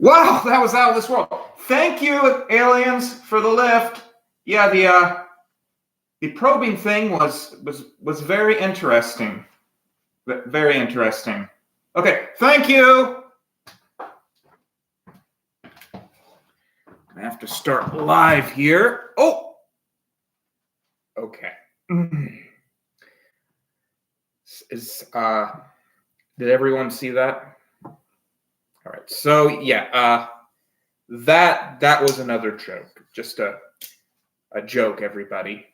Wow, that was out of this world. Thank you, aliens, for the lift. Yeah, the probing thing was very interesting. Very interesting. Okay, thank you. I have to start live here. Oh, okay. Did everyone see that? All right. So yeah, that was another joke. Just a joke, everybody.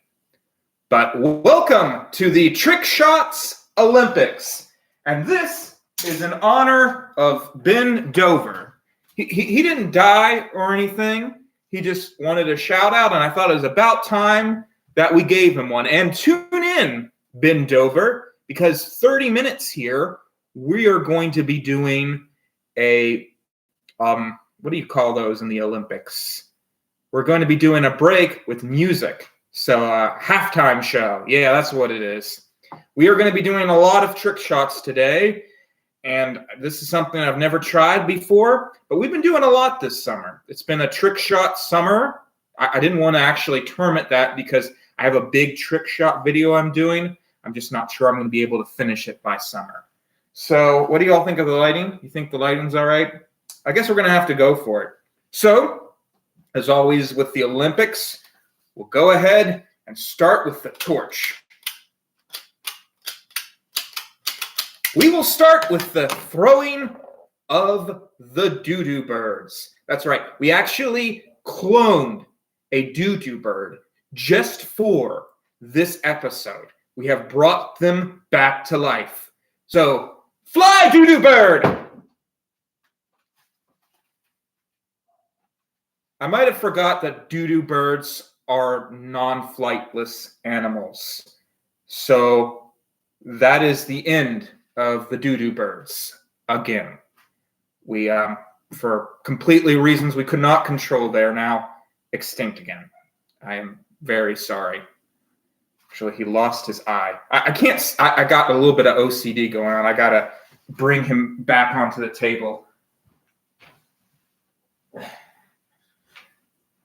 But welcome to the Trickshots Olympics, and this is in honor of Ben Dover. He didn't die or anything. He just wanted a shout out, and I thought it was about time that we gave him one. And tune in, Ben Dover, because 30 minutes here, we are going to be doing a, what do you call those in the Olympics? We're going to be doing a break with music. So halftime show. Yeah, that's what it is. We are going to be doing a lot of trick shots today. And this is something I've never tried before, but we've been doing a lot this summer. It's been a trick shot summer. I didn't want to actually term it that because I have a big trick shot video I'm doing. I'm just not sure I'm going to be able to finish it by summer. So what do you all think of the lighting? You think the lighting's all right? I guess we're going to have to go for it. So, as always with the Olympics, we'll go ahead and start with the torch. We will start with the throwing of the doo-doo birds. That's right. We actually cloned a doo-doo bird just for this episode. We have brought them back to life. So, fly, doo-doo bird! I might have forgot that doo-doo birds are non-flightless animals. So, that is the end of the doo-doo birds again. We, for completely reasons we could not control, they're now extinct again. I am very sorry. Actually, he lost his eye. I got a little bit of OCD going on. I got to bring him back onto the table.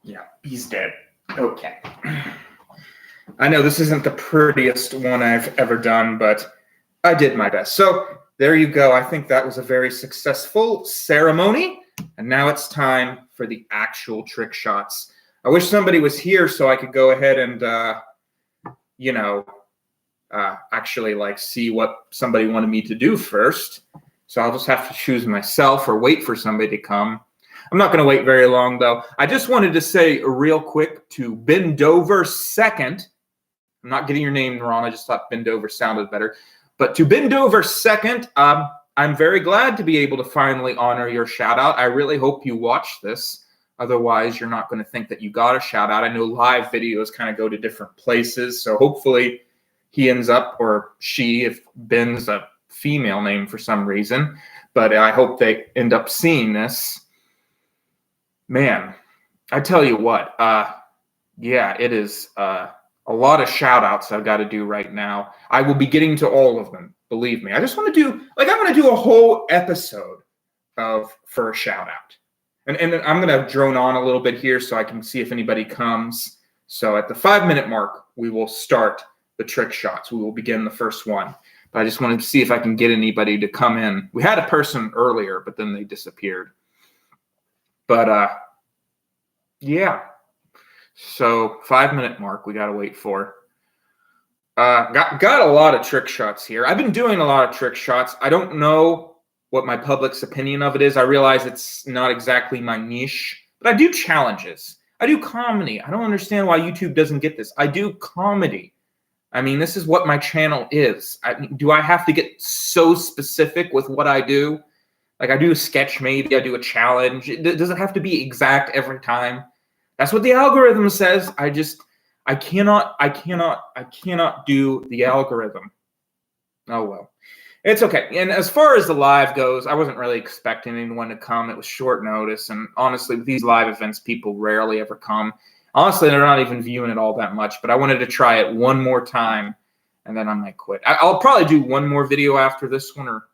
Yeah, he's dead. Okay. I know this isn't the prettiest one I've ever done, but I did my best. So there you go. I think that was a very successful ceremony. And now it's time for the actual trick shots. I wish somebody was here so I could go ahead and, actually like see what somebody wanted me to do first. So I'll just have to choose myself or wait for somebody to come. I'm not going to wait very long, though. I just wanted to say real quick to Ben Dover second. I'm not getting your name wrong. I just thought Ben Dover sounded better. But to Ben Dover second, I'm very glad to be able to finally honor your shout out. I really hope you watch this. Otherwise, you're not going to think that you got a shout out. I know live videos kind of go to different places. So hopefully he ends up, or she, if Ben's a female name for some reason. But I hope they end up seeing this. Man, I tell you what, yeah, it is a lot of shout outs I've got to do right now. I will be getting to all of them, believe me. I just want to do, I'm going to do a whole episode for a shout out. And I'm going to drone on a little bit here so I can see if anybody comes. So at the 5-minute mark, we will start the trick shots. We will begin the first one. But I just wanted to see if I can get anybody to come in. We had a person earlier, but then they disappeared. But, yeah. So 5-minute mark we got to wait for. Got a lot of trick shots here. I've been doing a lot of trick shots. I don't know what my public's opinion of it is. I realize it's not exactly my niche, but I do challenges. I do comedy. I don't understand why YouTube doesn't get this. I do comedy. I mean, this is what my channel is. Do I have to get so specific with what I do? Like I do a sketch, maybe I do a challenge. Does it have to be exact every time? That's what the algorithm says. I cannot do the algorithm. Oh, well. It's okay. And as far as the live goes, I wasn't really expecting anyone to come. It was short notice. And honestly, with these live events, people rarely ever come. Honestly, they're not even viewing it all that much. But I wanted to try it one more time, and then I might quit. I'll probably do one more video after this one, or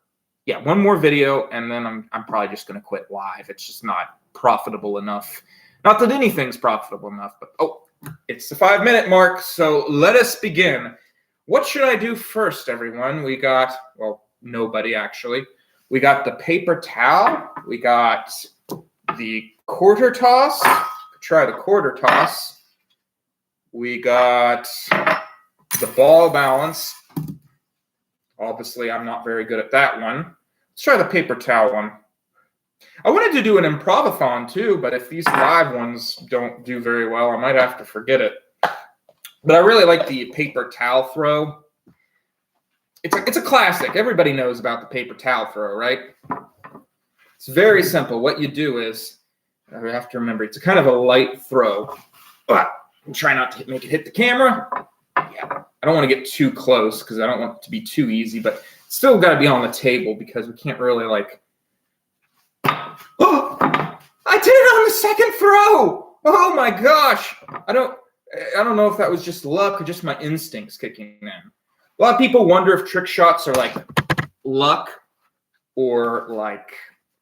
yeah, one more video, and then I'm probably just going to quit live. It's just not profitable enough. Not that anything's profitable enough, but oh, it's the 5-minute mark, so let us begin. What should I do first, everyone? We got, well, nobody actually. We got the paper towel. We got the quarter toss. Try the quarter toss. We got the ball balance. Obviously, I'm not very good at that one. Let's try the paper towel one. I wanted to do an improv-a-thon too, but if these live ones don't do very well, I might have to forget it. But I really like the paper towel throw. It's a classic. Everybody knows about the paper towel throw, right? It's very simple. What you do is, I have to remember, it's a kind of a light throw. Try not to make it hit the camera. Yeah, I don't want to get too close because I don't want it to be too easy, but it's still got to be on the table because we can't really like. Oh, I did it on the second throw. Oh my gosh. I don't know if that was just luck or just my instincts kicking in. A lot of people wonder if trick shots are like luck or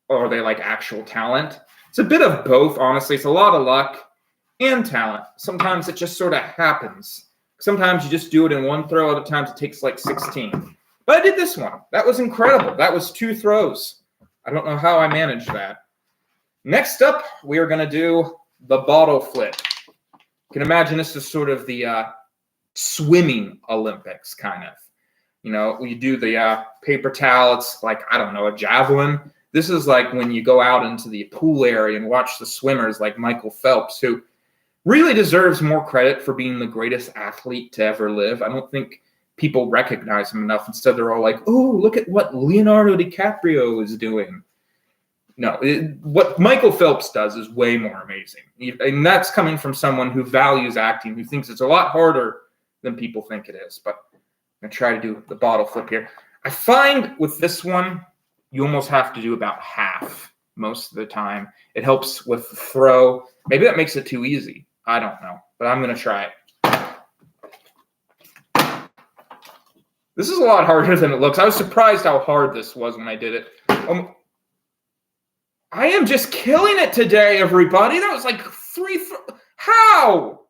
are they like actual talent. It's a bit of both, honestly. It's a lot of luck and talent. Sometimes it just sort of happens. Sometimes you just do it in one throw. Other times it takes like 16. But I did this one. That was incredible. That was 2 throws. I don't know how I managed that. Next up, we are going to do the bottle flip. You can imagine this is sort of the swimming Olympics, kind of. You know, you do the paper towel. It's like, I don't know, a javelin. This is like when you go out into the pool area and watch the swimmers like Michael Phelps, who really deserves more credit for being the greatest athlete to ever live. I don't think people recognize him enough. Instead, they're all like, oh, look at what Leonardo DiCaprio is doing. No, what Michael Phelps does is way more amazing. And that's coming from someone who values acting, who thinks it's a lot harder than people think it is. But I'm going to try to do the bottle flip here. I find with this one, you almost have to do about half most of the time. It helps with the throw. Maybe that makes it too easy. I don't know, but I'm going to try it. This is a lot harder than it looks. I was surprised how hard this was when I did it. I am just killing it today, everybody. That was like 3. How?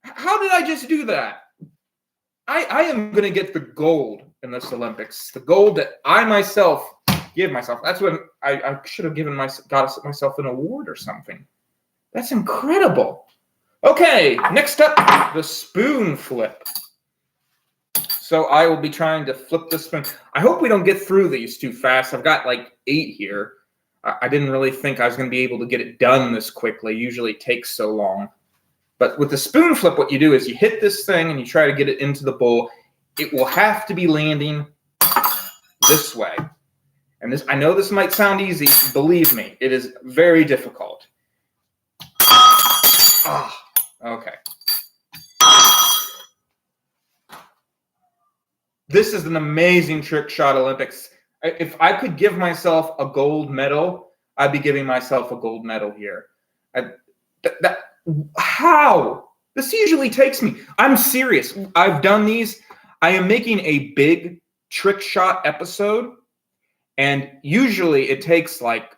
How did I just do that? I am going to get the gold in this Olympics. The gold that I myself give myself. That's when I should have got myself an award or something. That's incredible. Okay, next up, the spoon flip. So I will be trying to flip the spoon. I hope we don't get through these too fast. I've got like 8 here. I didn't really think I was going to be able to get it done this quickly. Usually it takes so long. But with the spoon flip, what you do is you hit this thing and you try to get it into the bowl. It will have to be landing this way. And this, I know this might sound easy. Believe me, it is very difficult. Okay. This is an amazing Trickshot Olympics. If I could give myself a gold medal, I'd be giving myself a gold medal here. How? This usually takes me. I'm serious. I've done these. I am making a big trick shot episode, and usually it takes like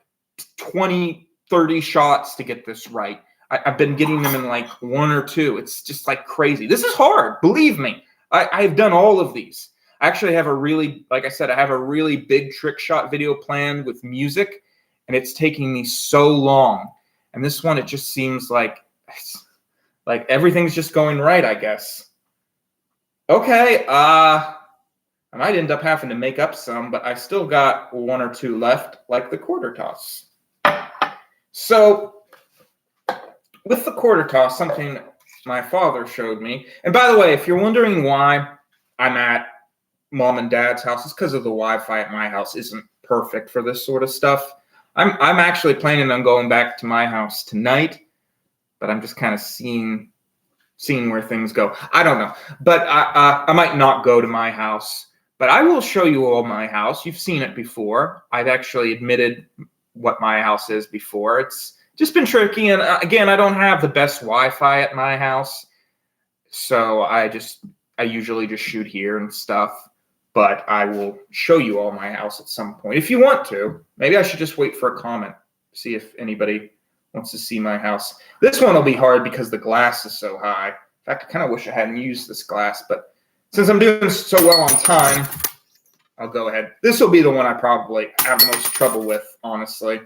20, 30 shots to get this right. I've been getting them in like 1 or 2. It's just like crazy. This is hard. Believe me. I've done all of these. I actually have like I said, I have a really big trick shot video planned with music, and it's taking me so long. And this one, it just seems like everything's just going right, I guess. Okay, I might end up having to make up some, but I still got 1 or 2 left, like the quarter toss. So with the quarter toss, something my father showed me. And by the way, if you're wondering why I'm at Mom and Dad's house, it's because of the Wi-Fi at my house isn't perfect for this sort of stuff. I'm actually planning on going back to my house tonight, but I'm just kind of seeing where things go. I don't know, but I might not go to my house, but I will show you all my house. You've seen it before. I've actually admitted what my house is before. It's just been tricky, and again, I don't have the best Wi-Fi at my house, so I usually just shoot here and stuff. but I will show you all my house at some point. If you want to, maybe I should just wait for a comment, see if anybody wants to see my house. This one will be hard because the glass is so high. In fact, I kind of wish I hadn't used this glass, but since I'm doing so well on time, I'll go ahead. This will be the one I probably have the most trouble with, honestly.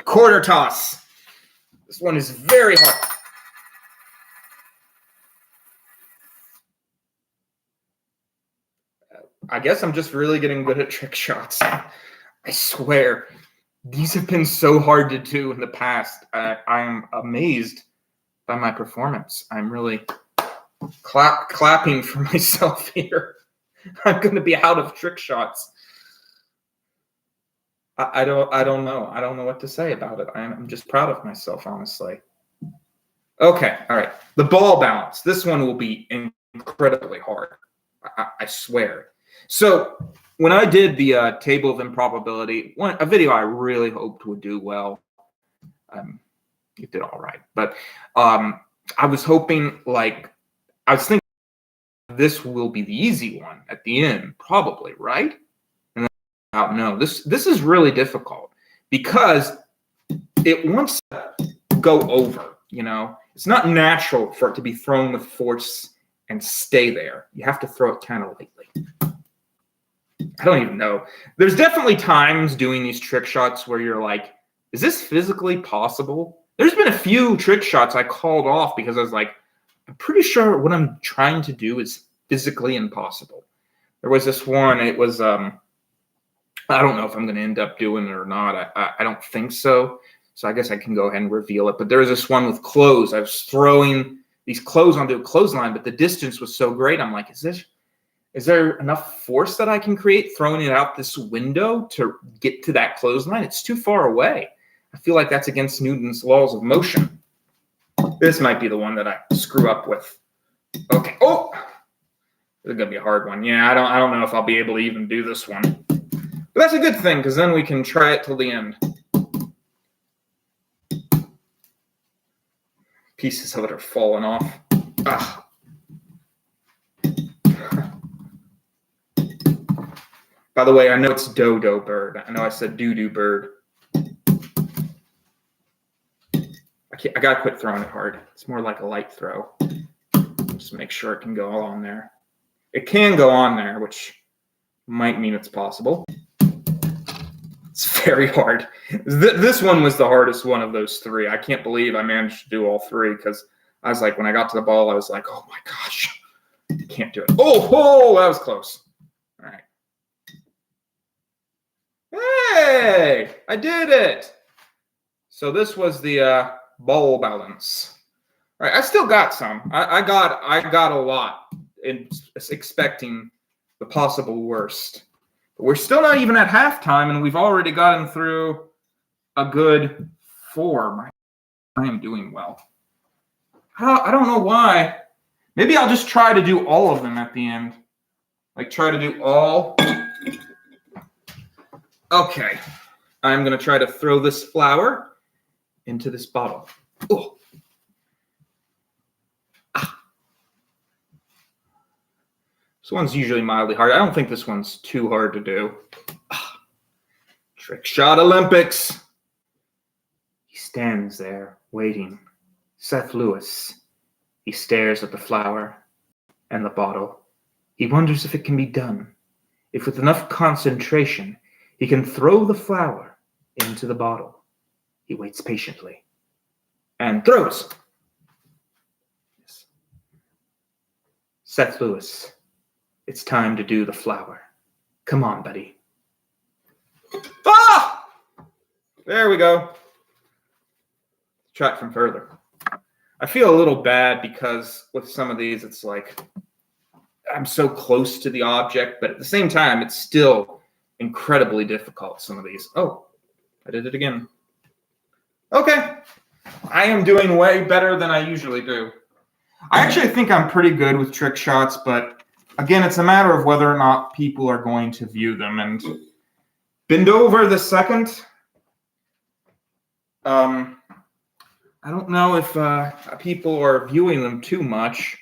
Quarter toss. This one is very hard. I guess I'm just really getting good at trick shots. I swear, these have been so hard to do in the past. I am amazed by my performance. I'm really clapping for myself here. I'm going to be out of trick shots. I don't know. I don't know what to say about it. I'm just proud of myself, honestly. Okay, all right. The ball balance. This one will be incredibly hard. I swear. So when I did the table of improbability, a video I really hoped would do well, it did all right. But I was hoping, I was thinking this will be the easy one at the end, probably, right? And then, no, this is really difficult because it wants to go over, you know? It's not natural for it to be thrown with force and stay there. You have to throw it kind of lightly. I don't even know. There's definitely times doing these trick shots where you're like, is this physically possible? There's been a few trick shots I called off because I was like, I'm pretty sure what I'm trying to do is physically impossible. There was this one, it was, I don't know if I'm going to end up doing it or not. I don't think so. So I guess I can go ahead and reveal it. But there was this one with clothes. I was throwing these clothes onto a clothesline, but the distance was so great. I'm like, is there enough force that I can create throwing it out this window to get to that clothesline? It's too far away. I feel like that's against Newton's laws of motion. This might be the one that I screw up with. Okay. Oh, this is gonna be a hard one. Yeah, I don't know if I'll be able to even do this one. But that's a good thing because then we can try it till the end. Pieces of it are falling off. By the way, I know it's dodo bird. I know I said doo-doo bird. I gotta quit throwing it hard. It's more like a light throw. Just make sure it can go on there. It can go on there, which might mean it's possible. It's very hard. This one was the hardest one of those three. I can't believe I managed to do all three because I was like, when I got to the ball, I was like, oh my gosh, I can't do it. Oh, that was close. All right. Hey, I did it. So this was the ball balance. All right, I still got some. I got a lot in expecting the possible worst. But we're still not even at halftime, and we've already gotten through a good 4. I am doing well. I don't know why. Maybe I'll just try to do all of them at the end. Like try to do all. Okay. I'm going to try to throw this flower into this bottle. Oh. This one's usually mildly hard. I don't think this one's too hard to do. Trickshot Olympics. He stands there, waiting. Seth Lewis. He stares at the flower and the bottle. He wonders if it can be done. If with enough concentration, he can throw the flower into the bottle. He waits patiently and throws. Yes. Seth Lewis. It's time to do the flower. Come on, buddy. Ah! There we go. Try it from further. I feel a little bad because with some of these, it's like I'm so close to the object, but at the same time, it's still incredibly difficult, some of these. Oh, I did it again. Okay. I am doing way better than I usually do. I actually think I'm pretty good with trick shots, but again, it's a matter of whether or not people are going to view them. And bend over the second. I don't know if people are viewing them too much.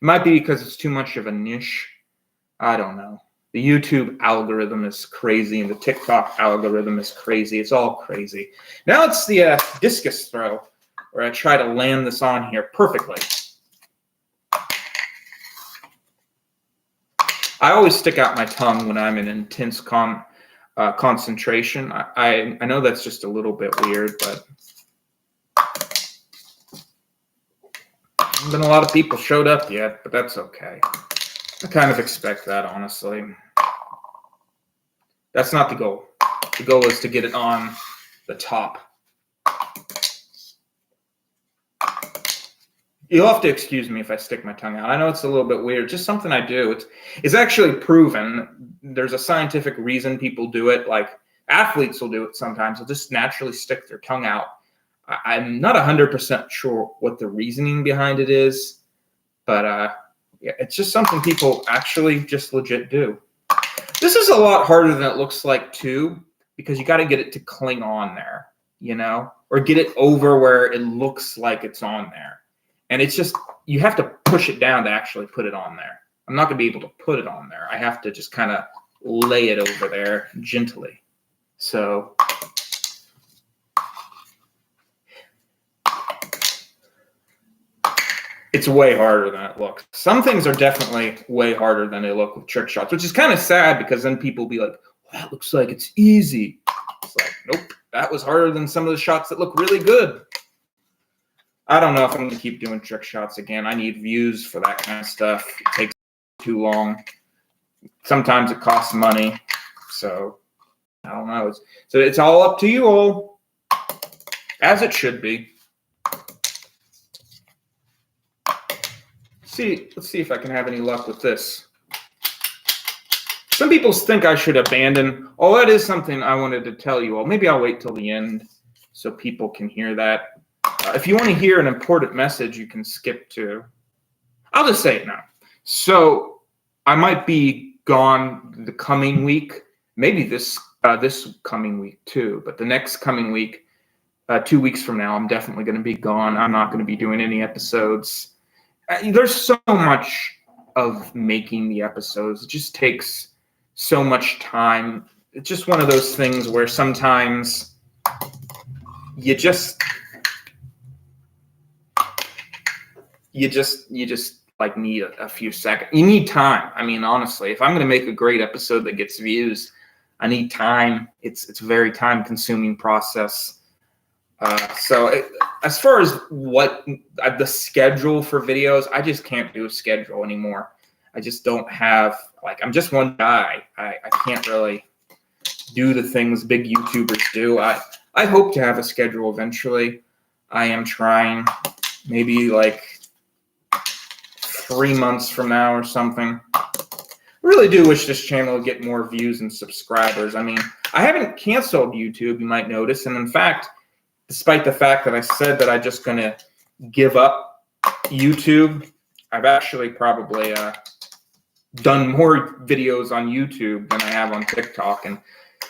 It might be because it's too much of a niche. I don't know. The YouTube algorithm is crazy, and the TikTok algorithm is crazy. It's all crazy. Now it's the discus throw, where I try to land this on here perfectly. I always stick out my tongue when I'm in intense concentration. I know that's just a little bit weird, but been a lot of people showed up yet, but that's okay. I kind of expect that, honestly. That's not the goal. The goal is to get it on the top. You'll have to excuse me if I stick my tongue out. I know it's a little bit weird. Just something I do. It's actually proven. There's a scientific reason people do it. Like athletes will do it sometimes. They'll just naturally stick their tongue out. I'm not 100% sure what the reasoning behind it is, but yeah, it's just something people actually just legit do. This is a lot harder than it looks like too, because you got to get it to cling on there, you know, or get it over where it looks like it's on there. And it's just, you have to push it down to actually put it on there. I'm not going to be able to put it on there. I have to just kind of lay it over there gently. So it's way harder than it looks. Some things are definitely way harder than they look with trick shots, which is kind of sad because then people be like, well, that looks like it's easy. It's like, nope, that was harder than some of the shots that look really good. I don't know if I'm going to keep doing trick shots again. I need views for that kind of stuff. It takes too long. Sometimes it costs money. So I don't know. It's all up to you all, as it should be. Let's see if I can have any luck with this. Some people think I should abandon. Oh, that is something I wanted to tell you all. Maybe I'll wait till the end so people can hear that. If you want to hear an important message, you can skip to. I'll just say it now. So I might be gone the coming week, maybe this coming week too, but the next coming week, 2 weeks from now, I'm definitely going to be gone. I'm not going to be doing any episodes. There's so much of making the episodes. It just takes so much time. It's just one of those things where sometimes you just like need a few seconds. You need time. I mean, honestly, if I'm going to make a great episode that gets views, I need time. It's a very time consuming process. As far as what the schedule for videos, I just can't do a schedule anymore. I just don't have, I'm just one guy. I can't really do the things big YouTubers do. I hope to have a schedule eventually. I am trying, maybe 3 months from now or something. I really do wish this channel would get more views and subscribers. I mean, I haven't canceled YouTube, you might notice. And in fact, despite the fact that I said that I'm just going to give up YouTube, I've actually probably done more videos on YouTube than I have on TikTok. And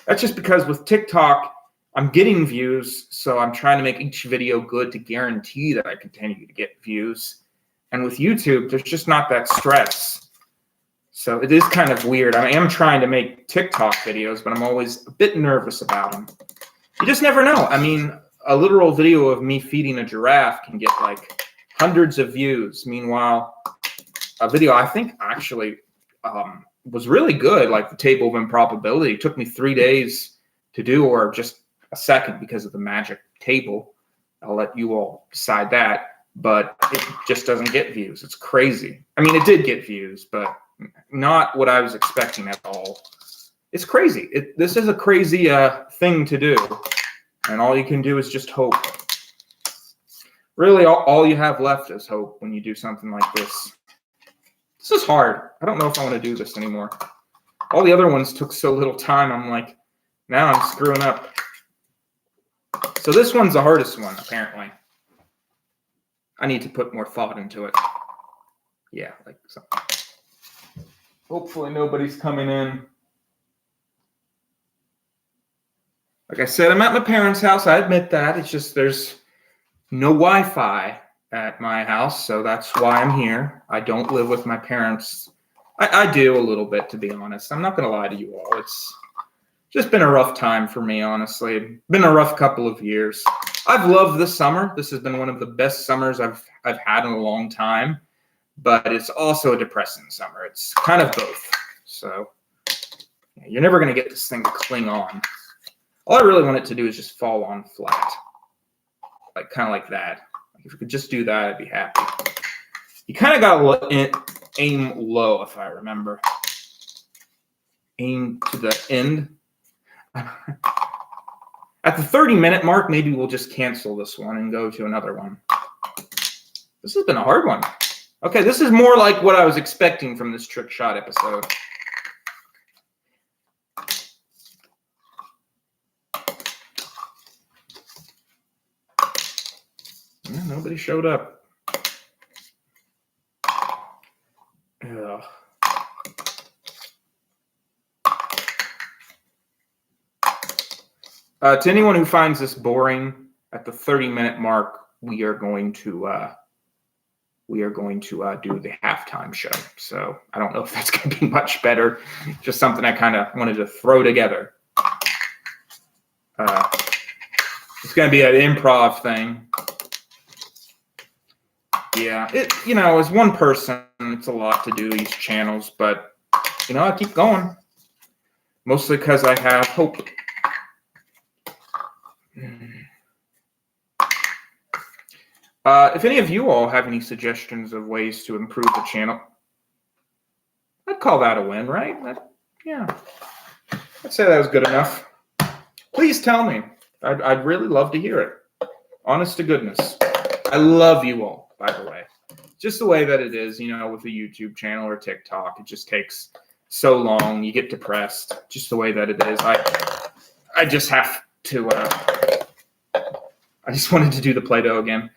that's just because with TikTok, I'm getting views, so I'm trying to make each video good to guarantee that I continue to get views. And with YouTube, there's just not that stress. So it is kind of weird. I am trying to make TikTok videos, but I'm always a bit nervous about them. You just never know. I mean, a literal video of me feeding a giraffe can get hundreds of views. Meanwhile, a video I think actually was really good, like the table of improbability. It took me 3 days to do, or just a second because of the magic table. I'll let you all decide that. But it just doesn't get views. It's crazy. I mean, it did get views, but not what I was expecting at all. It's crazy. This is a crazy thing to do. And all you can do is just hope. Really, all you have left is hope when you do something like this. This is hard. I don't know if I want to do this anymore. All the other ones took so little time. I'm like, now I'm screwing up. So this one's the hardest one, apparently. I need to put more thought into it. Yeah, like so. Hopefully nobody's coming in. Like I said, I'm at my parents' house. I admit that. It's just there's no Wi-Fi. at my house, so that's why I'm here. I don't live with my parents. I do a little bit, to be honest. I'm not going to lie to you all. It's just been a rough time for me, honestly. Been a rough couple of years. I've loved this summer. This has been one of the best summers I've had in a long time, but it's also a depressing summer. It's kind of both. So yeah, you're never going to get this thing to cling on. All I really want it to do is just fall on flat, like kind of like that. If we could just do that, I'd be happy. You kind of got to aim low, if I remember. Aim to the end. At the 30-minute mark, maybe we'll just cancel this one and go to another one. This has been a hard one. Okay, this is more like what I was expecting from this trick shot episode. Yeah, nobody showed up. Ugh. To anyone who finds this boring, at the 30-minute mark, we are going to do the halftime show. So I don't know if that's going to be much better. Just something I kind of wanted to throw together. It's going to be an improv thing. Yeah, as one person, it's a lot to do these channels, but I keep going. Mostly because I have hope. If any of you all have any suggestions of ways to improve the channel, I'd call that a win, right? Yeah, I'd say that was good enough. Please tell me. I'd really love to hear it. Honest to goodness. I love you all, by the way. Just the way that it is, with a YouTube channel or TikTok. It just takes so long. You get depressed. Just the way that it is. I just have to... I just wanted to do the Play-Doh again.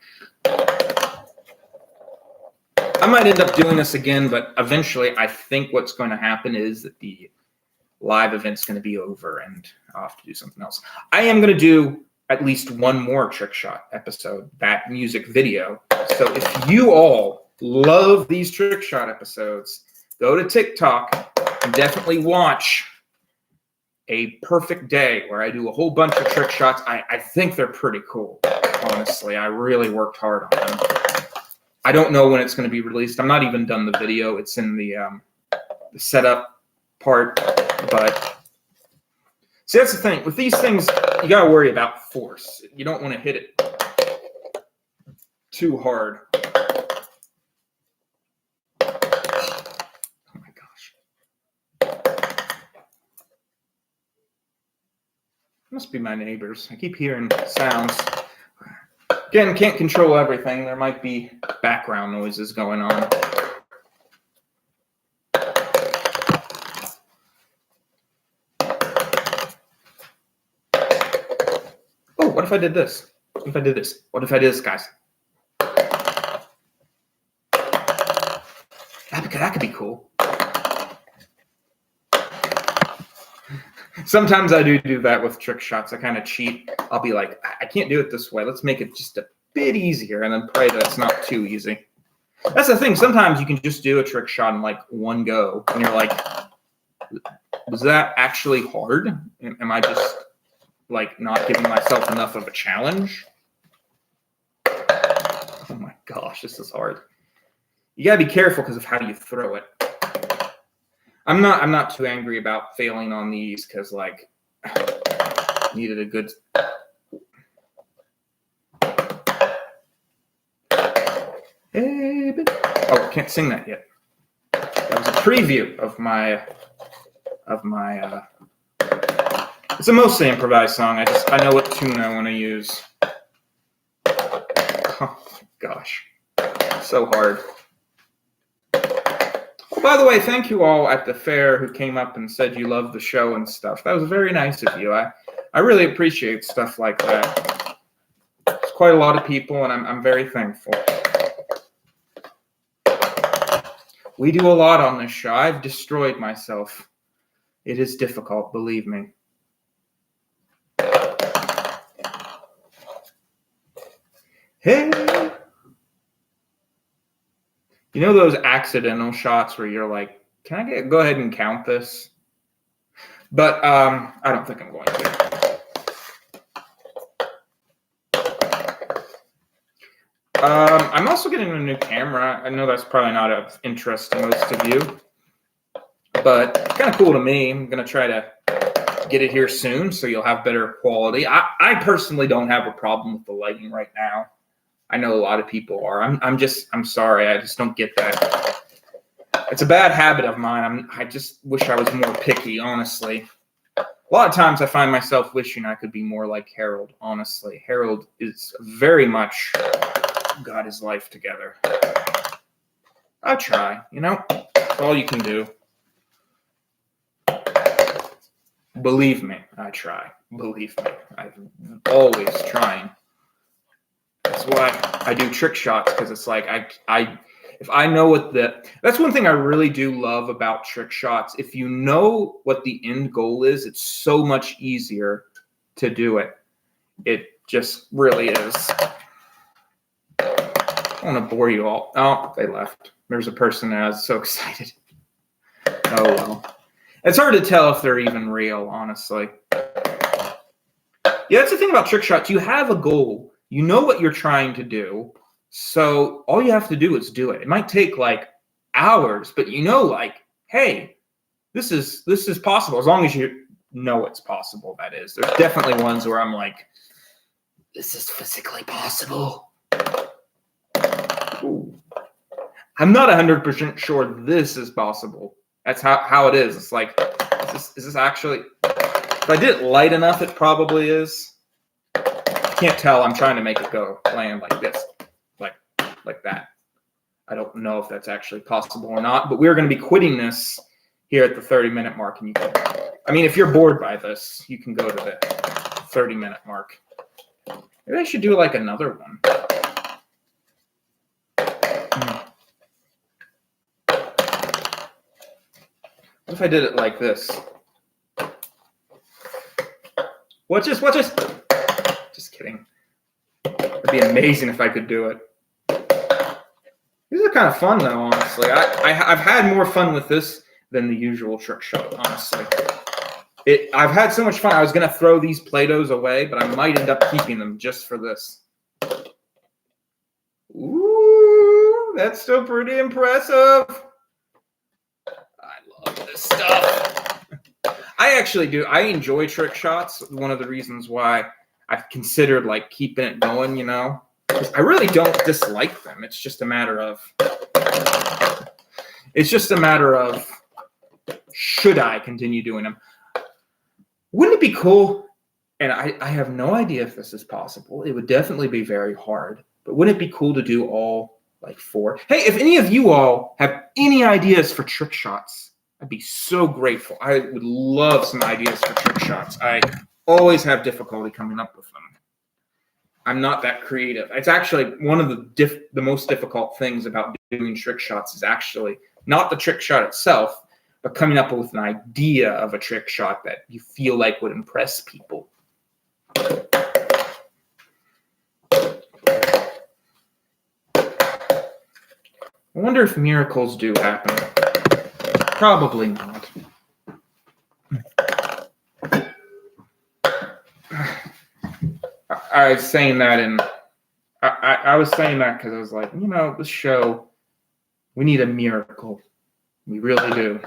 I might end up doing this again, but eventually I think what's going to happen is that the live event's going to be over and I'll have to do something else. I am going to do at least one more trick shot episode, that music video. So if you all love these trick shot episodes, go to TikTok and definitely watch A Perfect Day where I do a whole bunch of trick shots. I think they're pretty cool. Honestly, I really worked hard on them. I don't know when it's going to be released. I'm not even done the video. It's in the setup part. But see, that's the thing. With these things, you got to worry about force. You don't want to hit it too hard. Oh my gosh. Must be my neighbors. I keep hearing sounds. Again, can't control everything. There might be background noises going on. Oh, what if I did this? What if I did this? What if I did this, guys? That could be cool. Sometimes I do that with trick shots. I kind of cheat. I'll be like, I can't do it this way. Let's make it just a bit easier and then pray that it's not too easy. That's the thing. Sometimes you can just do a trick shot in like one go. And you're like, was that actually hard? Am I just like not giving myself enough of a challenge? Oh my gosh, this is hard. You got to be careful because of how you throw it. I'm not too angry about failing on these because like needed a good. Hey, oh, can't sing that yet. That was a preview of my. It's a mostly improvised song. I know what tune I want to use. Oh gosh, so hard. By the way, thank you all at the fair who came up and said you loved the show and stuff. That was very nice of you. I really appreciate stuff like that. It's quite a lot of people, and I'm very thankful. We do a lot on this show. I've destroyed myself. It is difficult, believe me. Hey. You know those accidental shots where you're like, can I go ahead and count this? But I don't think I'm going to. I'm also getting a new camera. I know that's probably not of interest to most of you, but it's kind of cool to me. I'm going to try to get it here soon so you'll have better quality. I personally don't have a problem with the lighting right now. I know a lot of people are. I'm sorry. I just don't get that. It's a bad habit of mine. I just wish I was more picky, honestly. A lot of times I find myself wishing I could be more like Harold, honestly. Harold is very much got his life together. I try, you know? That's all you can do. Believe me, I try. Believe me, I'm always trying. That's why I do trick shots, because it's like if I know that's one thing I really do love about trick shots. If you know what the end goal is, it's so much easier to do it. It just really is. I don't want to bore you all. Oh, they left. There's a person that was so excited. Oh, well. It's hard to tell if they're even real, honestly. Yeah, that's the thing about trick shots. You have a goal. You know what you're trying to do. So all you have to do is do it. It might take like hours, but you know, like, hey, this is possible. As long as you know it's possible, that is. There's definitely ones where I'm like, this is physically possible. Ooh. I'm not 100% sure this is possible. That's how it is. It's like, is this actually, if I did it light enough, it probably is. I can't tell. I'm trying to make it go land like this, like that. I don't know if that's actually possible or not, but we're going to be quitting this here at the 30-minute mark. And you can, I mean, if you're bored by this, you can go to the 30-minute mark. Maybe I should do like another one. What if I did it like this? Watch this, watch this. Just kidding. It'd be amazing if I could do it. These are kind of fun though, honestly. I've had more fun with this than the usual trick shot, honestly. I've had so much fun. I was gonna throw these Play-Dohs away, but I might end up keeping them just for this. Ooh, that's still pretty impressive. I love this stuff. I actually do. I enjoy trick shots. One of the reasons why I've considered like keeping it going, you know. I really don't dislike them. It's just a matter of should I continue doing them? Wouldn't it be cool? And I have no idea if this is possible. It would definitely be very hard. But wouldn't it be cool to do all like 4? Hey, if any of you all have any ideas for trick shots, I'd be so grateful. I would love some ideas for trick shots. I always have difficulty coming up with them. I'm not that creative. It's actually one of the most difficult things about doing trick shots is actually not the trick shot itself, but coming up with an idea of a trick shot that you feel like would impress people. I wonder if miracles do happen. Probably not. I was saying that, and I was saying that because I was like, you know, this show, we need a miracle. We really do.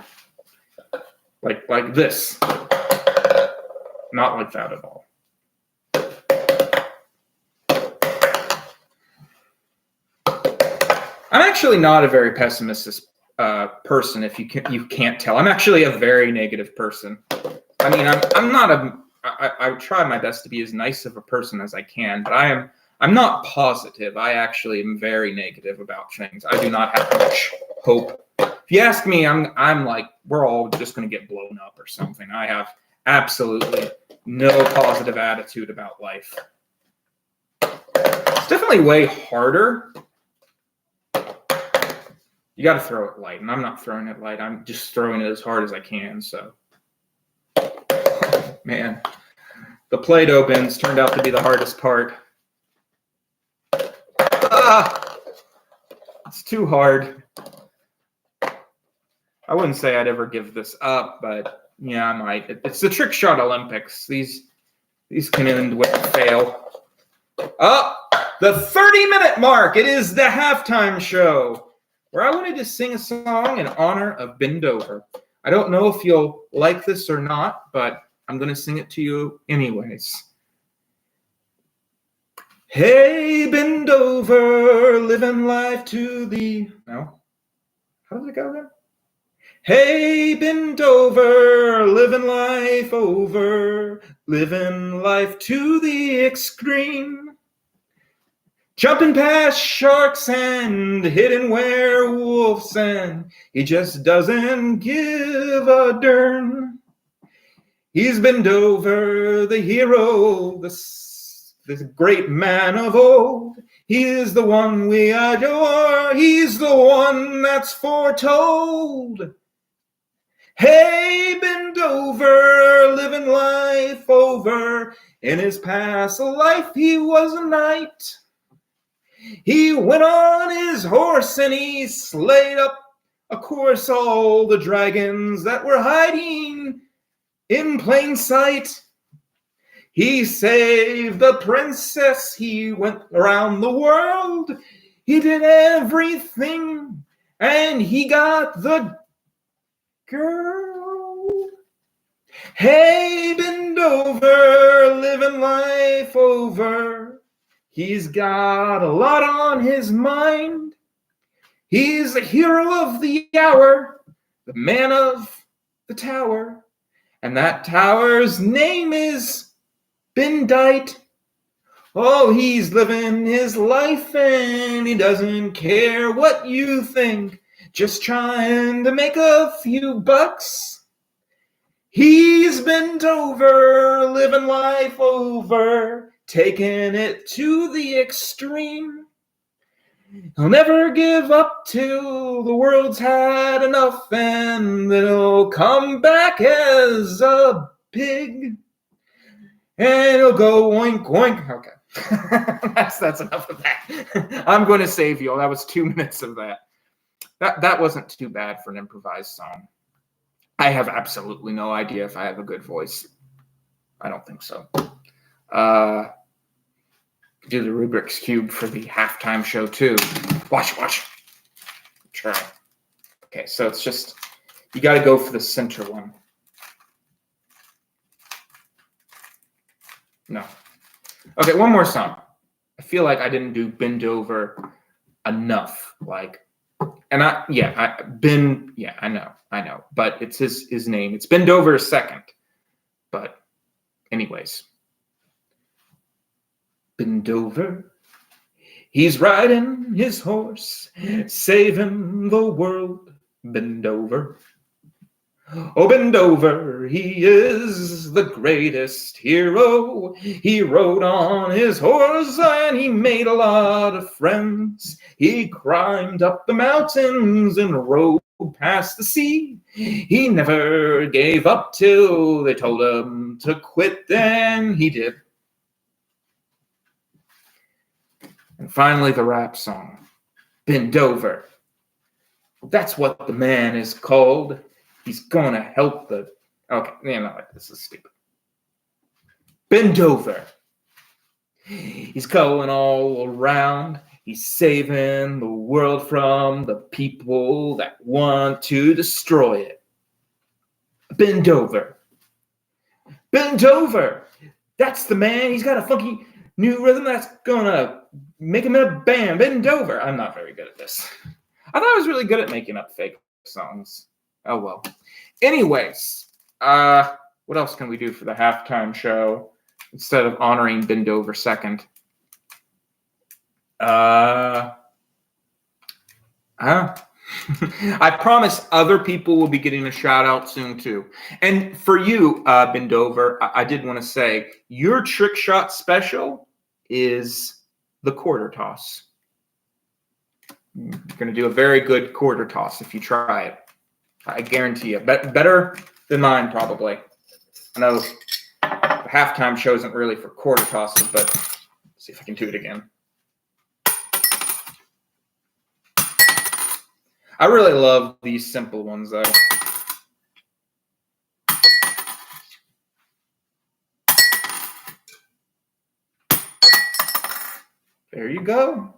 Like this. Not like that at all. I'm actually not a very pessimistic person, if you can't tell. I'm actually a very negative person. I mean, I'm not a... I try my best to be as nice of a person as I can, but I'm not positive. I actually am very negative about things. I do not have much hope. If you ask me, I'm like, we're all just going to get blown up or something. I have absolutely no positive attitude about life. It's definitely way harder. You got to throw it light, and I'm not throwing it light. I'm just throwing it as hard as I can, so. Man, the Play-Doh bins turned out to be the hardest part. Ah! It's too hard. I wouldn't say I'd ever give this up, but yeah, I might. It's the Trickshot Olympics. These can end with a fail. Oh, the 30-minute mark. It is the halftime show where I wanted to sing a song in honor of Bend Over. I don't know if you'll like this or not, but I'm going to sing it to you anyways. Hey, bend over, living life to the... No? How does it go then? Hey, bend over, living life over, living life to the extreme. Jumping past sharks and hitting werewolves, and he just doesn't give a darn. He's bent over, the hero, the great man of old. He is the one we adore. He's the one that's foretold. Hey, bend over, living life over. In his past life, he was a knight. He went on his horse and he slayed up, of course, all the dragons that were hiding in plain sight. He saved the princess. He went around the world. He did everything, and he got the girl. Hey, bend over, living life over. He's got a lot on his mind. He's the hero of the hour, the man of the tower. And that tower's name is Bendite. Oh, he's living his life and he doesn't care what you think. Just trying to make a few bucks. He's bent over, living life over, taking it to the extreme. He'll never give up till the world's had enough, and then he'll come back as a pig. And he'll go oink, oink. Okay. that's enough of that. I'm going to save you all. That was 2 minutes of that. That wasn't too bad for an improvised song. I have absolutely no idea if I have a good voice. I don't think so. Do the Rubik's Cube for the halftime show too. Watch. Try. Okay, so it's just, you got to go for the center one. No. Okay, one more song. I feel like I didn't do Bend Over enough. I know. But it's his name. It's Bend Over second. But anyways. Bend over. He's riding his horse, saving the world. Bend over. Oh, bend over, he is the greatest hero. He rode on his horse and he made a lot of friends. He climbed up the mountains and rode past the sea. He never gave up till they told him to quit, then he did. And finally, the rap song, Bend Over. That's what the man is called. He's gonna help the... Okay, this is stupid. Bend over. He's going all around. He's saving the world from the people that want to destroy it. Bend over. Bend over. That's the man. He's got a funky new rhythm that's gonna make him in a band. Bend over. I'm not very good at this. I thought I was really good at making up fake songs. Oh, well. Anyways, what else can we do for the halftime show instead of honoring Bend Over second? I promise other people will be getting a shout out soon too. And for you, Bend Over, I did want to say your trick shot special is the quarter toss. You're going to do a very good quarter toss if you try it. I guarantee you. Better than mine, probably. I know the halftime show isn't really for quarter tosses, but let's see if I can do it again. I really love these simple ones, though. There you go.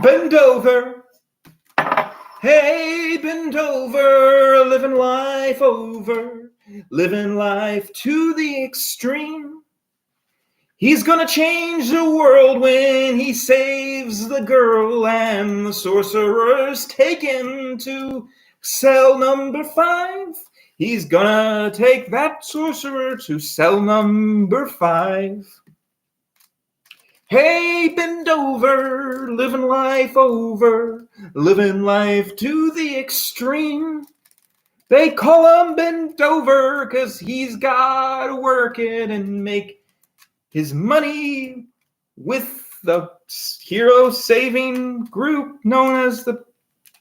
Bend over. Hey, bend over, living life over, living life to the extreme. He's gonna change the world when he saves the girl, and the sorcerer's taken to cell number 5. He's gonna take that sorcerer to cell number 5. Hey, bend over, living life over, living life to the extreme. They call him bent over 'cause he's got to work it and make his money with the hero saving group known as the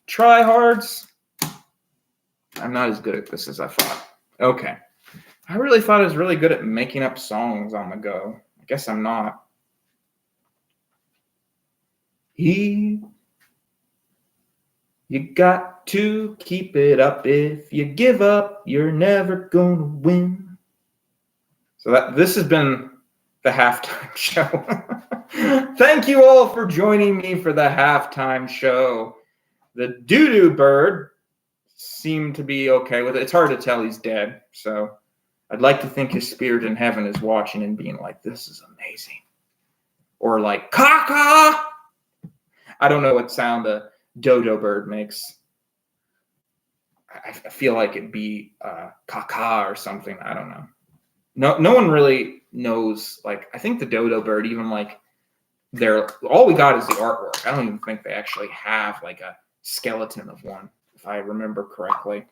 Tryhards. I'm not as good at this as I thought. Okay. I really thought I was really good at making up songs on the go. I guess I'm not. You got to keep it up. If you give up, you're never gonna win. So this has been the halftime show. Thank you all for joining me for the halftime show. The doo-doo bird seemed to be okay with it. It's hard to tell he's dead, so I'd like to think his spirit in heaven is watching and being like, this is amazing. Or like, caw-caw! I don't know what sound a dodo bird makes. I feel like it'd be caw-caw or something. I don't know. No one really knows. Like, I think the dodo bird, even like all we got is the artwork. I don't even think they actually have like a skeleton of one, if I remember correctly.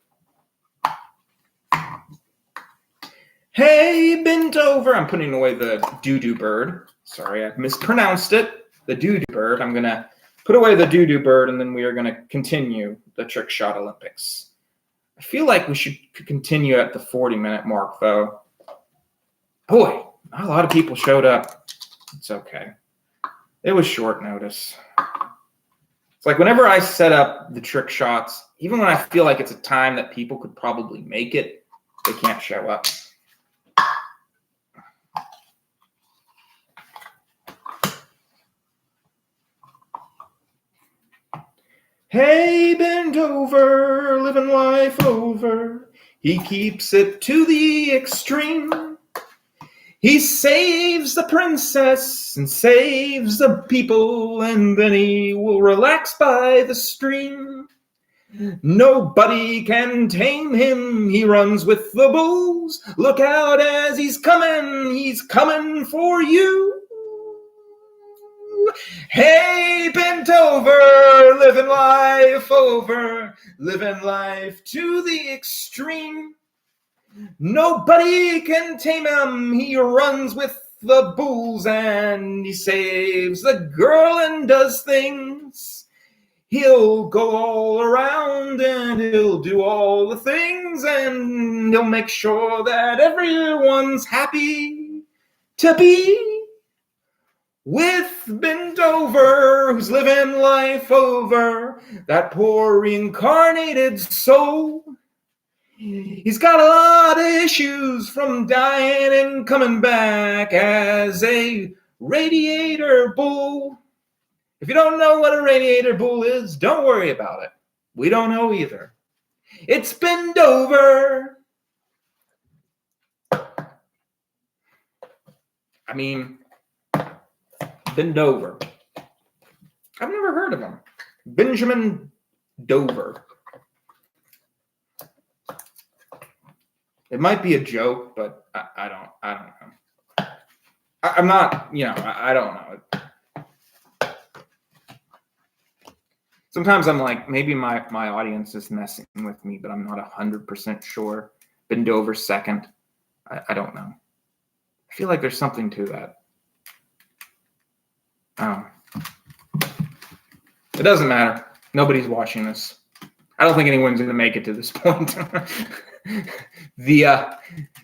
Hey, bent over. I'm putting away the doo-doo bird. Sorry, I mispronounced it. The doo-doo bird. I'm going to put away the doo-doo bird, and then we are going to continue the Trickshot Olympics. I feel like we should continue at the 40-minute mark, though. Boy, not a lot of people showed up. It's okay. It was short notice. It's like whenever I set up the trick shots, even when I feel like it's a time that people could probably make it, they can't show up. Hey, bend over, living life over. He keeps it to the extreme. He saves the princess and saves the people, and then he will relax by the stream. Nobody can tame him. He runs with the bulls. Look out as he's coming for you. Hey, bent over, living life over, living life to the extreme. Nobody can tame him. He runs with the bulls and he saves the girl and does things. He'll go all around and he'll do all the things, and he'll make sure that everyone's happy to be with bent over, who's living life over, that poor reincarnated soul. He's got a lot of issues, from dying and coming back as a radiator bull. If you don't know what a radiator bull is, don't worry about it. We don't know either. It's bend over. I mean, bend over. I've never heard of him. Benjamin Dover. It might be a joke, but I don't know. I'm not, I don't know. Sometimes I'm like, maybe my audience is messing with me, but I'm not 100% sure. Bend over second. I don't know. I feel like there's something to that. It doesn't matter. Nobody's watching this. I don't think anyone's going to make it to this point.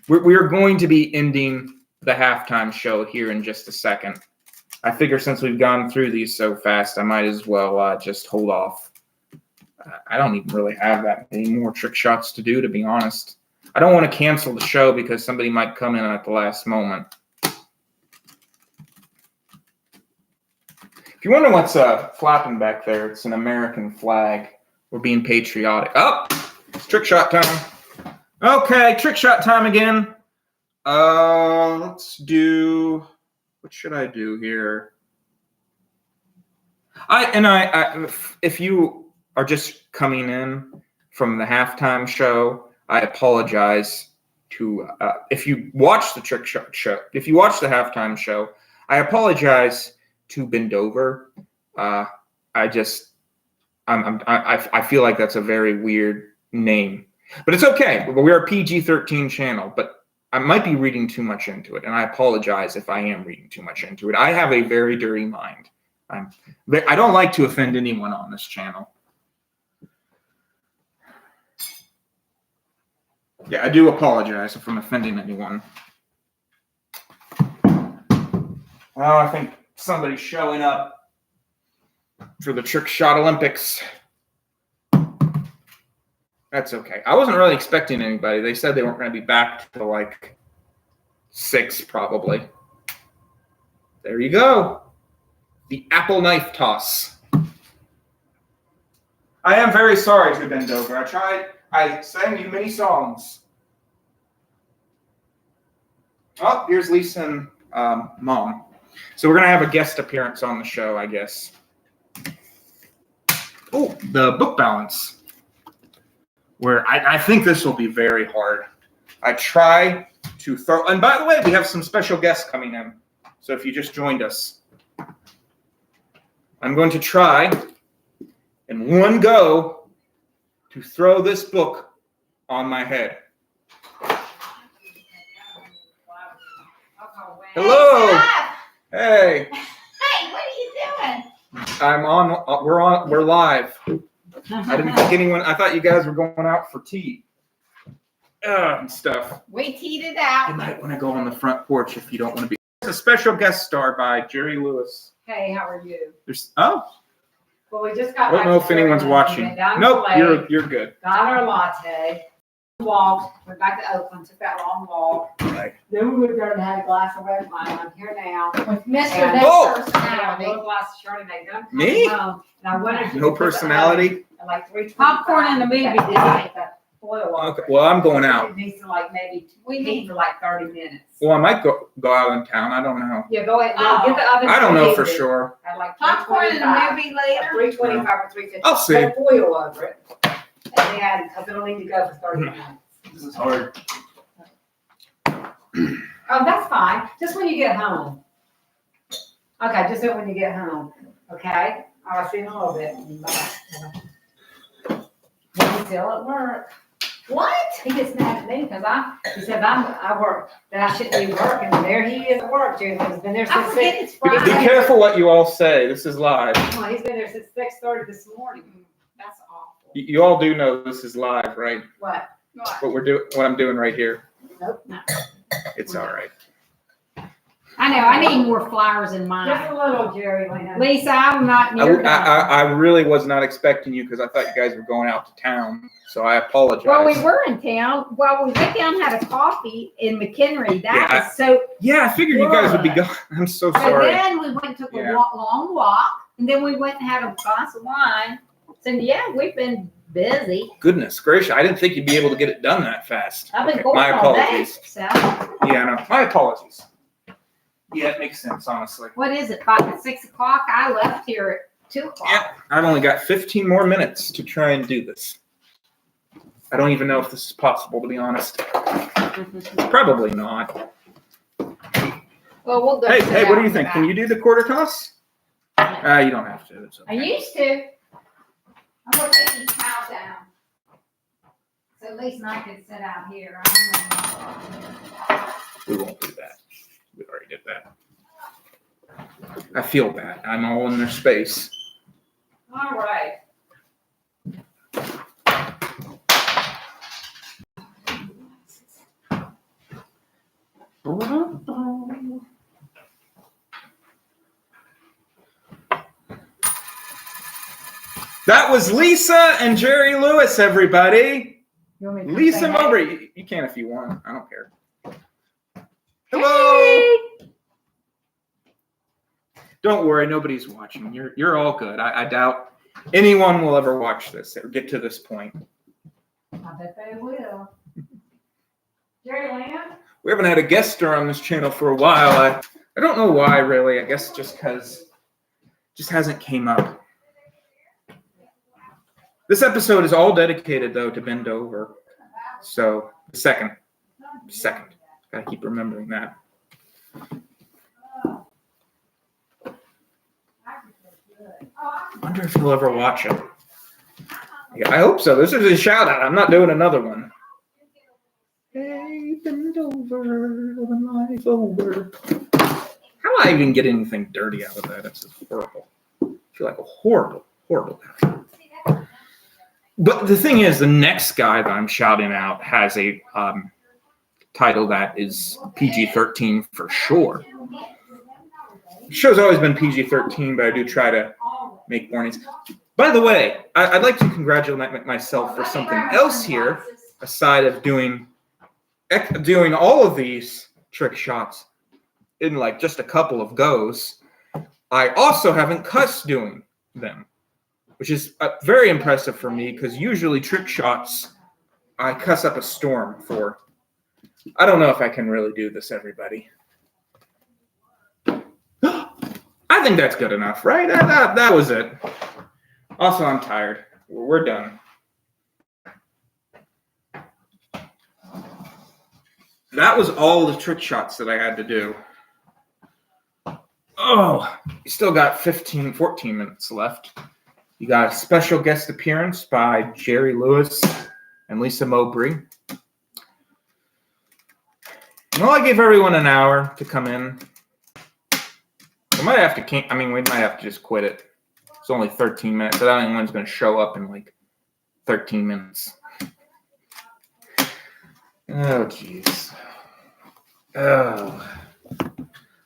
We're going to be ending the halftime show here in just a second. I figure since we've gone through these so fast, I might as well just hold off I don't even really have that many more trick shots to do, to be honest. I don't want to cancel the show because somebody might come in at the last moment. If you wonder what's flapping back there, it's an American flag. We're being patriotic. Oh, it's trick shot time. Okay, trick shot time again. Let's do, what should I do here? If you are just coming in from the halftime show, I apologize to, if you watch the trick shot show, if you watch the halftime show, I apologize to bend over. I feel like that's a very weird name, but it's okay. We're a PG-13 channel, but I might be reading too much into it, and I apologize if I am reading too much into it. I have a very dirty mind. I don't like to offend anyone on this channel. Yeah, I do apologize if I'm offending anyone. Oh, I think somebody's showing up for the Trickshot Olympics. That's okay. I wasn't really expecting anybody. They said they weren't going to be back till like 6 probably. There you go. The apple knife toss. I am very sorry to bend over. I sang you many songs. Oh, here's Lisa and Mom. So we're going to have a guest appearance on the show, I guess. Oh, the book balance. Where I think this will be very hard. I try to throw, and by the way, we have some special guests coming in. So if you just joined us, I'm going to try in one go to throw this book on my head. Hello. Hey. Hey, what are you doing? I'm on. We're live. I didn't think anyone. I thought you guys were going out for tea and stuff. We teed it out. You might want to go on the front porch if you don't want to be. There's a special guest star by Jerry Lewis. Hey, how are you? Well, we just got. I don't know if anyone's watching. Nope, you're good. Got our latte. Walked. Went back to Oakland. Took that long walk. Right. Then we would go and have a glass of red wine. I'm here now with Mr. Oh! No Personality. A little glass of Chardonnay. Done Me? home, and I wanted to No personality. At like 3:25. Popcorn in the movie. That foil on. Okay. Well, I'm going out. It needs to like maybe we need for like 30 minutes. Well, I might go out in town. I don't know. Yeah, go ahead. Get the oven. I don't know for sure. At like Popcorn in the movie later? 3:25 or 3:50. I'll see. Put foil over it. And then, because it'll need to go for 30 minutes. This is hard. Oh, that's fine. Just when you get home. Okay, just do it when you get home. Okay? I'll see you in a little bit. Bye. He's still at work. What? He gets mad at me because he said I work, that I shouldn't be working. And there he is at work, Jerry. He's been there I since forget 6. it's Friday. Be careful what you all say. This is live. Well, he's been there since 6:30 this morning. That's awful. You all do know this is live, right? What? What I'm doing right here. Nope. No. It's all right. I know, I need more flowers in Just mine. a little, Jerry. Lisa, I'm not near done. I really was not expecting you because I thought you guys were going out to town. So I apologize. Well, we were in town. Well, we went down and had a coffee in McHenry. That Yeah, was so. Yeah, I figured you guys would be going. I'm so So sorry. then we went and took Yeah. a long walk, and then we went and had a glass of wine. So yeah, we've been busy. Goodness gracious, I didn't think you'd be able to get it done that fast. I've been Okay, going my all day. apologies. So Yeah, no, my apologies. Yeah, it makes sense, honestly. what is it? 6 o'clock. I left here at 2 o'clock. Yeah, I've only got 15 more minutes to try and do this. I don't even know if this is possible, to be honest. Probably not. Well, we'll go. Hey, sit what out do you in the think? Can back. you do the quarter toss? You don't have to. It's I okay. used to. I'm gonna take these towels down. So at least I could sit out here. We won't do that. We already did that. I feel bad. I'm all in their space. All right. That was Lisa and Jerry Lewis, everybody. You want me to Lisa say hey? Mowbray. You can if you want. I don't care. Hello. Don't worry, nobody's watching. You're all good. I doubt anyone will ever watch this or get to this point. I bet they will. Jerry Lamb? We haven't had a guest star on this channel for a while. I don't know why, really. I guess just because it just hasn't came up. This episode is all dedicated, though, to Bend Over. So, the second. Gotta keep remembering that. I wonder if he'll ever watch it. Yeah, I hope so. This is a shout out. I'm not doing another one. Hey, bend over, living life over. How do I even get anything dirty out of that? It's just horrible. I feel like a horrible guy. But the thing is, the next guy that I'm shouting out has a title that is PG-13 for sure. The show's always been PG-13, but I do try to make warnings. By the way, I'd like to congratulate myself for something else here, aside of doing all of these trick shots in like just a couple of goes. I also haven't cussed doing them, which is very impressive for me because usually trick shots I cuss up a storm for. I don't know if I can really do this, everybody. I think that's good enough, right? That was it. Also, I'm tired. We're done. That was all the trick shots that I had to do. Oh, you still got 14 minutes left. You got a special guest appearance by Jerry Lewis and Lisa Mowbray. Well, I gave everyone an hour to come in. We might have to just quit it. It's only 13 minutes. I don't think anyone's going to show up in like 13 minutes. Oh, jeez. Oh.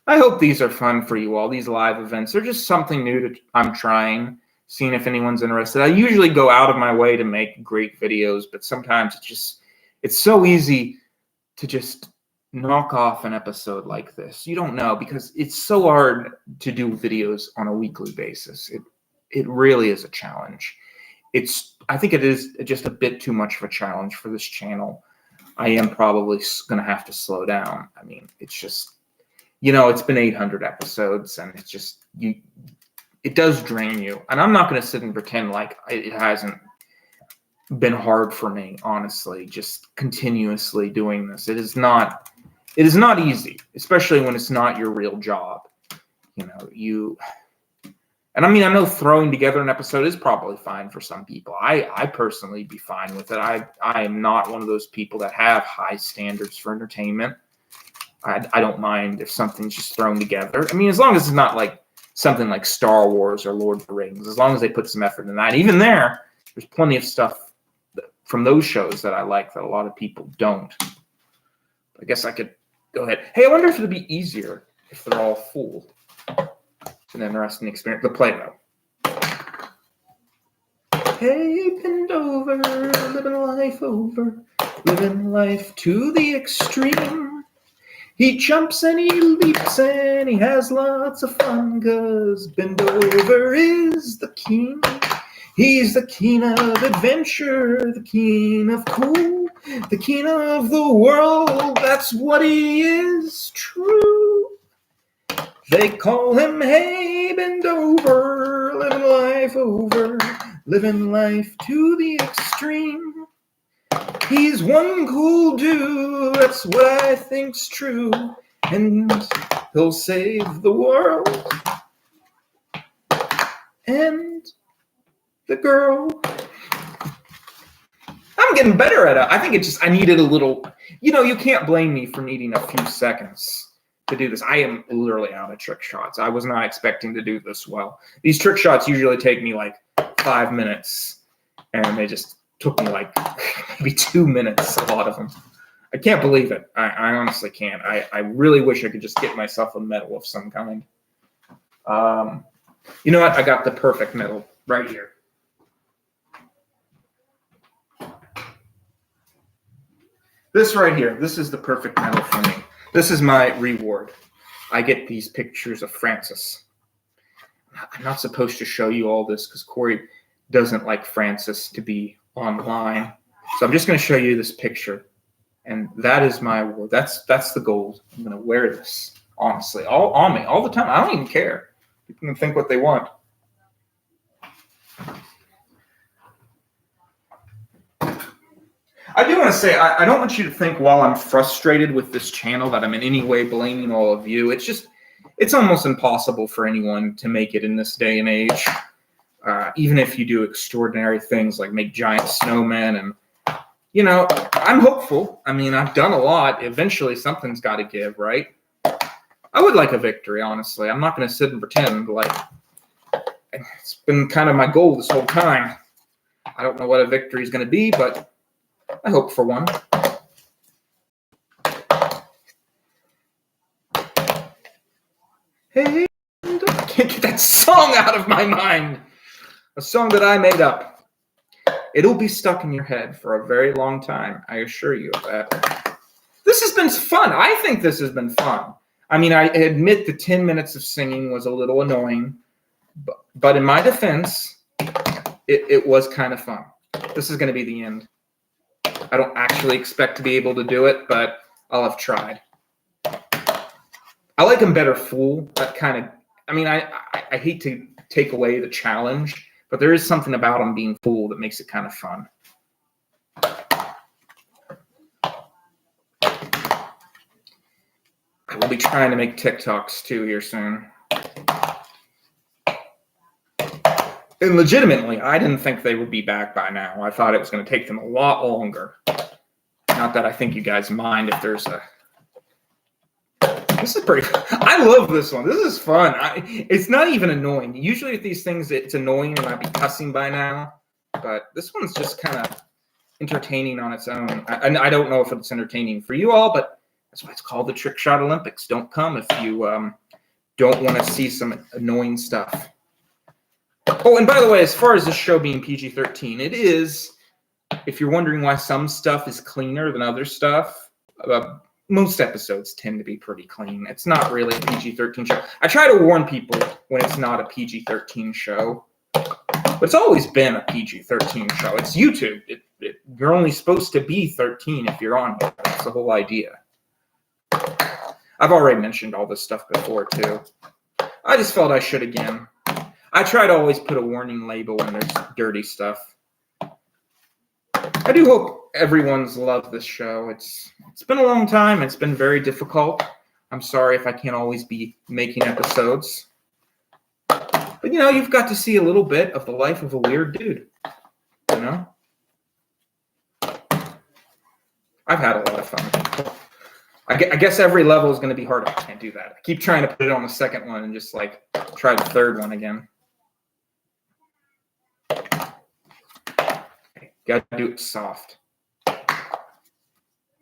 I hope these are fun for you all. These live events. They're just something new I'm trying, seeing if anyone's interested. I usually go out of my way to make great videos, but sometimes it's so easy to just knock off an episode like this. You don't know because it's so hard to do videos on a weekly basis. It really is a challenge. I think it is just a bit too much of a challenge for this channel. I am probably going to have to slow down. I mean, it's just, it's been 800 episodes and it's just, it does drain you. And I'm not going to sit and pretend like it hasn't been hard for me, honestly, just continuously doing this. It is not easy, especially when it's not your real job. And I mean, I know throwing together an episode is probably fine for some people. I personally be fine with it. I am not one of those people that have high standards for entertainment. I don't mind if something's just thrown together. I mean, as long as it's not like something like Star Wars or Lord of the Rings, as long as they put some effort in that. Even there's plenty of stuff from those shows that I like that a lot of people don't. I guess I could go ahead. Hey, I wonder if it'd be easier if they're all full. It's an interesting experience. The play-doh. Hey, bend over, living life over, living life to the extreme. He jumps and he leaps and he has lots of fun, 'cause bend over is the king. He's the king of adventure, the king of cool, the king of the world. That's what he is, true. They call him, hey, bend over, living life to the extreme. He's one cool dude, that's what I think's true, and he'll save the world. And the girl. I'm getting better at it. I think I needed a little, you can't blame me for needing a few seconds to do this. I am literally out of trick shots. I was not expecting to do this well. These trick shots usually take me like 5 minutes, and they just took me like maybe 2 minutes, a lot of them. I can't believe it. I honestly can't. I really wish I could just get myself a medal of some kind. You know what? I got the perfect medal right here. This right here, this is the perfect medal for me. This is my reward. I get these pictures of Francis. I'm not supposed to show you all this because Corey doesn't like Francis to be online. So I'm just going to show you this picture. And that is my award. That's the gold. I'm going to wear this, honestly, all on me, all the time. I don't even care. People can think what they want. I do want to say, I don't want you to think while I'm frustrated with this channel that I'm in any way blaming all of you. It's almost impossible for anyone to make it in this day and age. Even if you do extraordinary things like make giant snowmen and, you know, I'm hopeful. I mean, I've done a lot. Eventually something's got to give, right? I would like a victory, honestly. I'm not going to sit and pretend like it's been kind of my goal this whole time. I don't know what a victory is going to be, but I hope for one. Hey, I can't get that song out of my mind. A song that I made up. It'll be stuck in your head for a very long time. I assure you of that. This has been fun. I think this has been fun. I mean, I admit the 10 minutes of singing was a little annoying, but in my defense, it was kind of fun. This is going to be the end. I don't actually expect to be able to do it, but I'll have tried. I like him better full. That kind of, I mean, I hate to take away the challenge, but there is something about him being full that makes it kind of fun. I will be trying to make TikToks too here soon. And legitimately, I didn't think they would be back by now. I thought it was going to take them a lot longer. Not that I think you guys mind if there's a... This is pretty... I love this one. This is fun. It's not even annoying. Usually with these things, it's annoying and I'd be cussing by now. But this one's just kind of entertaining on its own. I don't know if it's entertaining for you all, but that's why it's called the Trickshot Olympics. Don't come if you don't want to see some annoying stuff. Oh, and by the way, as far as this show being PG-13, it is, if you're wondering why some stuff is cleaner than other stuff, most episodes tend to be pretty clean. It's not really a PG-13 show. I try to warn people when it's not a PG-13 show, but it's always been a PG-13 show. It's YouTube. You're only supposed to be 13 if you're on here. That's the whole idea. I've already mentioned all this stuff before, too. I just felt I should again. I try to always put a warning label when there's dirty stuff. I do hope everyone's loved this show. It's been a long time. It's been very difficult. I'm sorry if I can't always be making episodes. But, you know, you've got to see a little bit of the life of a weird dude. You know? I've had a lot of fun. I guess every level is going to be harder. I can't do that. I keep trying to put it on the second one and just, like, try the third one again. Got to do it soft.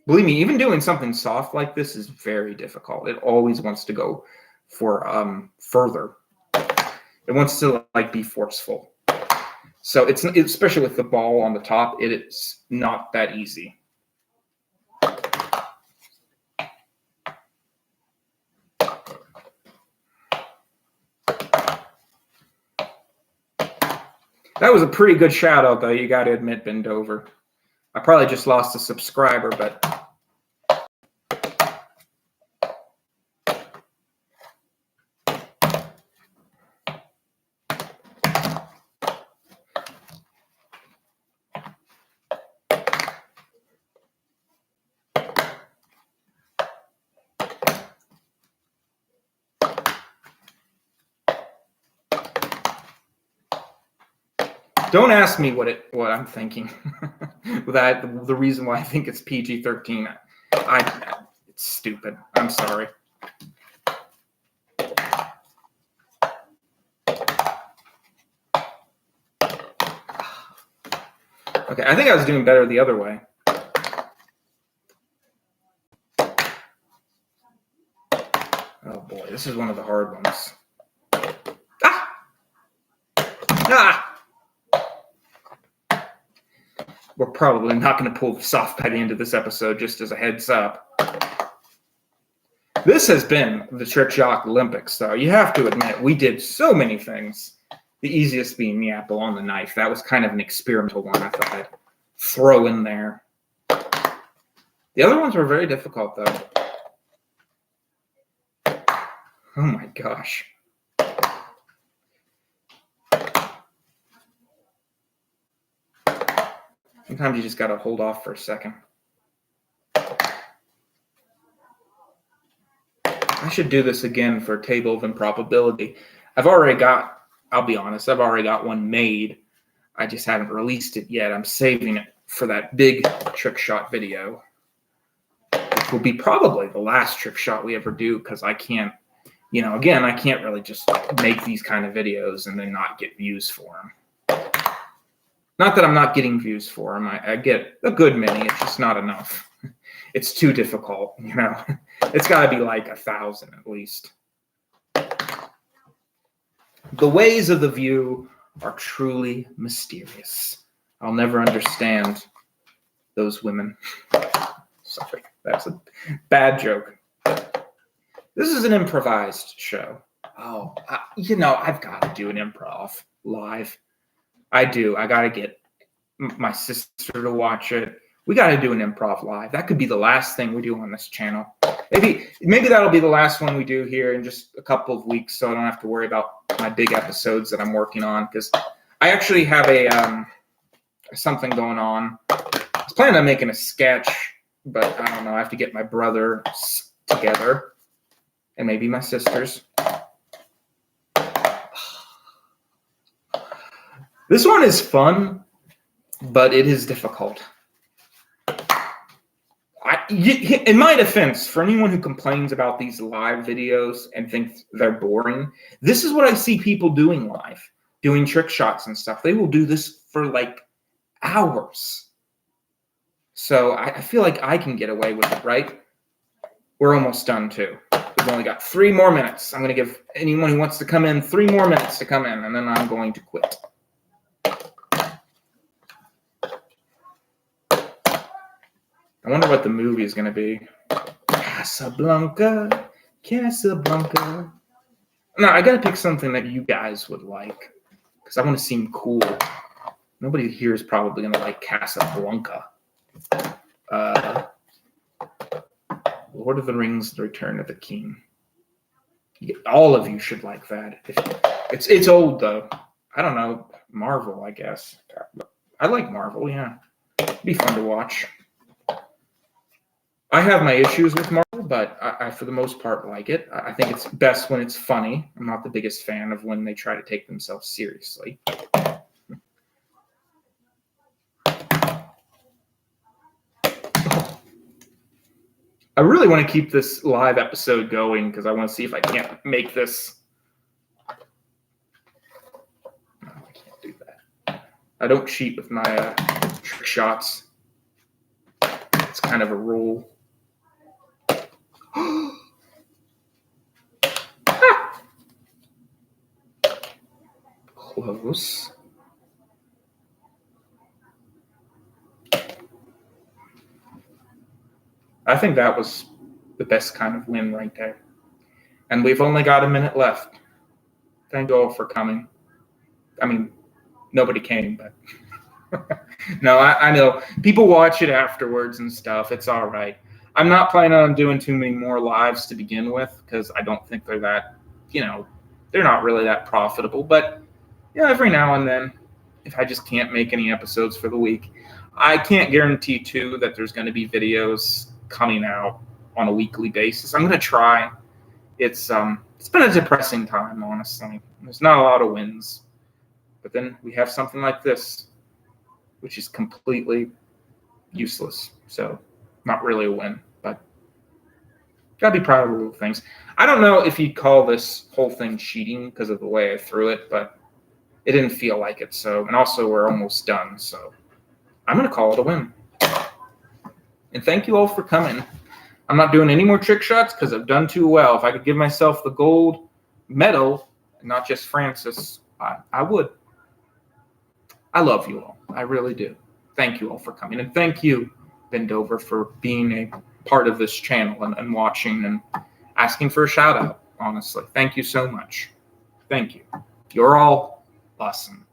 Believe me, even doing something soft like this is very difficult. It always wants to go for further. It wants to like be forceful. So it's especially with the ball on the top, it's not that easy. That was a pretty good shout out, though. You got to admit, Bend Over. I probably just lost a subscriber, but don't ask me what I'm thinking. The reason why I think it's PG-13. It's stupid. I'm sorry. Okay, I think I was doing better the other way. Oh boy, this is one of the hard ones. Ah! Ah! we're probably not going to pull this off by the end of this episode, just as a heads up. This has been the Trickshot Olympics, though. You have to admit, we did so many things. The easiest being the apple on the knife. That was kind of an experimental one I thought I'd throw in there. The other ones were very difficult, though. Oh my gosh. Sometimes you just got to hold off for a second. I should do this again for Table of Improbability. I'll be honest, I've already got one made. I just haven't released it yet. I'm saving it for that big trick shot video, which will be probably the last trick shot we ever do, because I can't, again, I can't really just make these kind of videos and then not get views for them. Not that I'm not getting views for them. I get a good many. It's just not enough. It's too difficult, It's got to be like 1,000 at least. The ways of the view are truly mysterious. I'll never understand those women. Sorry, that's a bad joke. This is an improvised show. Oh, I've got to do an improv live. I do. I got to get my sister to watch it. We got to do an improv live. That could be the last thing we do on this channel. Maybe that'll be the last one we do here in just a couple of weeks, so I don't have to worry about my big episodes that I'm working on, because I actually have something going on. I was planning on making a sketch, but I don't know. I have to get my brother together and maybe my sisters. This one is fun, but it is difficult. In my defense, for anyone who complains about these live videos and thinks they're boring, this is what I see people doing live, doing trick shots and stuff. They will do this for like hours. So I feel like I can get away with it, right? We're almost done too. We've only got 3 more minutes. I'm going to give anyone who wants to come in 3 more minutes to come in, and then I'm going to quit. I wonder what the movie is going to be. Casablanca. No, I got to pick something that you guys would like, because I want to seem cool. Nobody here is probably going to like Casablanca. Lord of the Rings, The Return of the King. All of you should like that. It's old, though. I don't know. Marvel, I guess. I like Marvel, yeah. It'd be fun to watch. I have my issues with Marvel, but I for the most part, like it. I think it's best when it's funny. I'm not the biggest fan of when they try to take themselves seriously. I really want to keep this live episode going, because I want to see if I can't make this. No, I can't do that. I don't cheat with my trick shots. It's kind of a rule. Close. I think that was the best kind of win right there. And we've only got a minute left. Thank you all for coming. I mean, nobody came, but no, I know. People watch it afterwards and stuff. It's all right. I'm not planning on doing too many more lives to begin with, because I don't think they're that, they're not really that profitable. But, every now and then, if I just can't make any episodes for the week, I can't guarantee, too, that there's going to be videos coming out on a weekly basis. I'm going to try. It's been a depressing time, honestly. There's not a lot of wins. But then we have something like this, which is completely useless. So not really a win, but gotta be proud of the little things. I don't know if you'd call this whole thing cheating because of the way I threw it, but it didn't feel like it. So, and also we're almost done. So I'm going to call it a win. And thank you all for coming. I'm not doing any more trick shots because I've done too well. If I could give myself the gold medal, and not just Francis, I would. I love you all. I really do. thank you all for coming. And thank you, Vendover, for being a part of this channel and watching and asking for a shout out, honestly. Thank you so much. Thank you. You're all awesome.